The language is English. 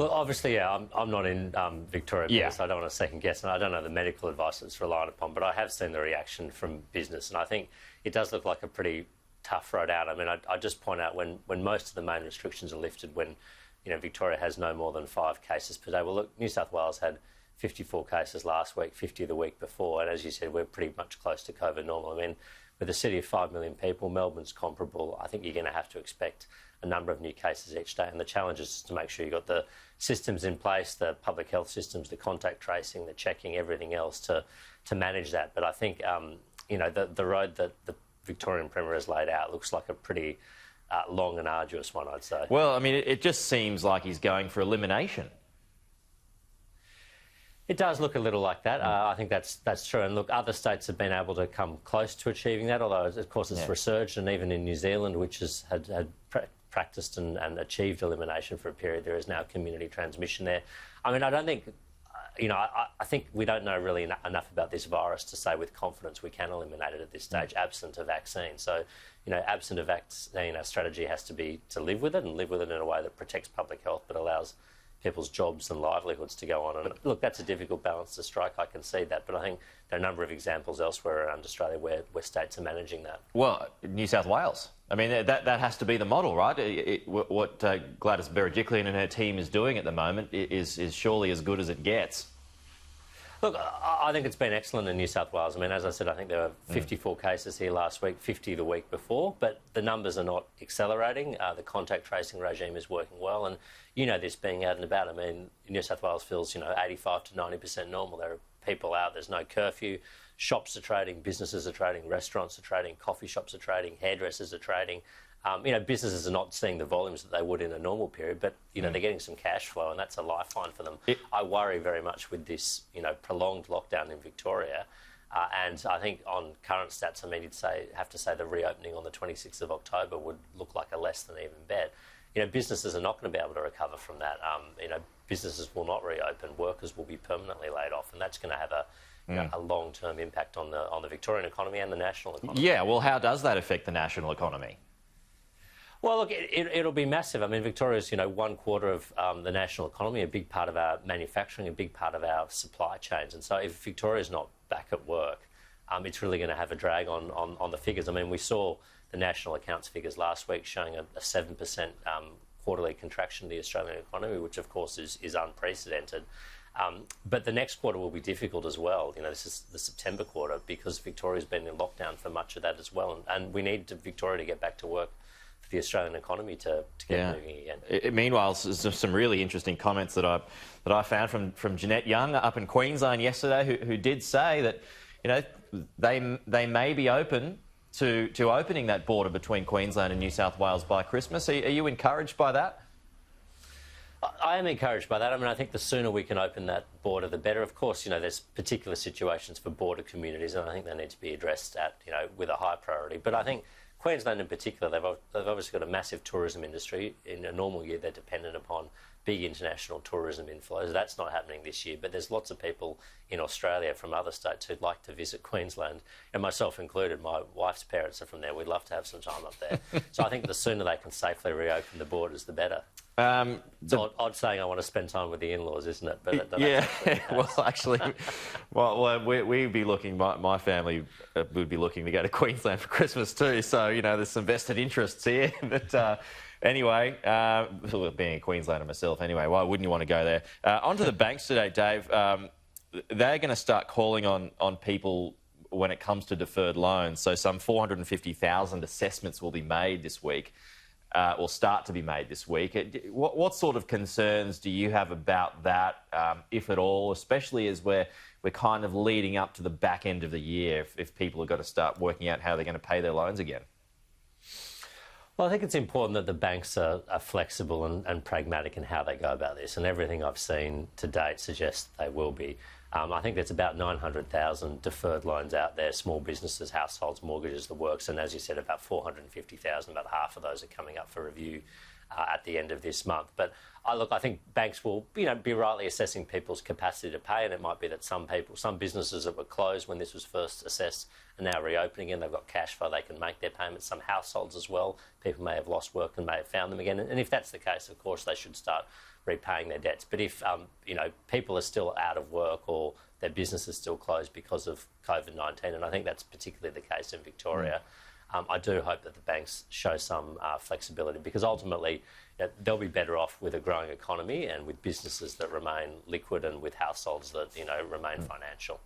Well, obviously, yeah, I'm not in Victoria, Yeah. so I don't want to second guess, and I don't know the medical advice that's relied upon, but I have seen the reaction from business, and I think it does look like a pretty tough road out. I mean, I just point out when most of the main restrictions are lifted, when Victoria has no more than 5 cases per day. Well, look, New South Wales had 54 cases last week, 50 the week before, and as you said, we're pretty much close to COVID normal. I mean, with a city of 5 million people, Melbourne's comparable. I think you're going to have to expect a number of new cases each day, and the challenge is to make sure you've got the systems in place, the public health systems, the contact tracing, the checking, everything else to manage that. But I think, the road that the Victorian Premier has laid out looks like a pretty long and arduous one, I'd say. Well, I mean, it just seems like he's going for elimination. It does look a little like that. I think that's true. And look, other states have been able to come close to achieving that, although, of course, it's resurged. And even in New Zealand, which had practiced and achieved elimination for a period, there is now community transmission there. I mean, I don't think... I think we don't know really enough about this virus to say with confidence we can eliminate it at this stage, absent a vaccine. So, absent a vaccine, our strategy has to be to live with it and live with it in a way that protects public health but allows people's jobs and livelihoods to go on. And look, that's a difficult balance to strike, I can see that, but I think there are a number of examples elsewhere around Australia where states are managing that. Well, New South Wales. I mean, that has to be the model, right? What Gladys Berejiklian and her team is doing at the moment is surely as good as it gets. Look, I think it's been excellent in New South Wales. I mean, as I said, I think there were 54 cases here last week, 50 the week before, but the numbers are not accelerating. The contact tracing regime is working well, and this being out and about. I mean, New South Wales feels, 85 to 90% normal. There are people out, there's no curfew, shops are trading, businesses are trading, restaurants are trading, coffee shops are trading, hairdressers are trading. Businesses are not seeing the volumes that they would in a normal period, but, they're getting some cash flow, and that's a lifeline for them. I worry very much with this, prolonged lockdown in Victoria. And I think on current stats, I mean, have to say the reopening on the 26th of October would look like a less than even bet. Businesses are not going to be able to recover from that. Businesses will not reopen. Workers will be permanently laid off, and that's going to have a long-term impact on the Victorian economy and the national economy. Yeah, well, how does that affect the national economy? Well, look, it'll be massive. I mean, Victoria's, 1/4 of the national economy, a big part of our manufacturing, a big part of our supply chains. And so if Victoria's not back at work, it's really going to have a drag on the figures. I mean, we saw the national accounts figures last week showing a 7% quarterly contraction of the Australian economy, which, of course, is unprecedented. But the next quarter will be difficult as well. This is the September quarter because Victoria's been in lockdown for much of that as well. And we need Victoria to get back to work for the Australian economy to get moving again. Meanwhile, there's some really interesting comments that I found from Jeanette Young up in Queensland yesterday, who did say that they may be open to opening that border between Queensland and New South Wales by Christmas. Are you encouraged by that? I am encouraged by that. I mean, I think the sooner we can open that border, the better. Of course, there's particular situations for border communities, and I think they need to be addressed with a high priority. But I think Queensland in particular, they've obviously got a massive tourism industry. In a normal year, they're dependent upon big international tourism inflows. That's not happening this year, but there's lots of people in Australia from other states who'd like to visit Queensland, and myself included. My wife's parents are from there. We'd love to have some time up there. So I think the sooner they can safely reopen the borders, the better. It's odd saying I want to spend time with the in-laws, isn't it? But yeah, well, actually, we'd be looking, my family would be looking to go to Queensland for Christmas too, so, there's some vested interests here. But anyway, being a Queenslander myself anyway, why wouldn't you want to go there? Onto the banks today, Dave. They're going to start calling on people when it comes to deferred loans. So some 450,000 assessments will be made this week. Will start to be made this week. What sort of concerns do you have about that, if at all, especially as we're kind of leading up to the back end of the year, if people have got to start working out how they're going to pay their loans again? Well, I think it's important that the banks are flexible and pragmatic in how they go about this, and everything I've seen to date suggests they will be. I think there's about 900,000 deferred loans out there, small businesses, households, mortgages, the works, and as you said, about 450,000, about half of those are coming up for review at the end of this month. But I think banks will, be rightly assessing people's capacity to pay, and it might be that some businesses that were closed when this was first assessed are now reopening and they've got cash flow, they can make their payments. Some households as well, people may have lost work and may have found them again. And if that's the case, of course, they should start repaying their debts. But if people are still out of work or their business is still closed because of COVID-19, and I think that's particularly the case in Victoria, I do hope that the banks show some flexibility, because ultimately they'll be better off with a growing economy and with businesses that remain liquid and with households that remain financial.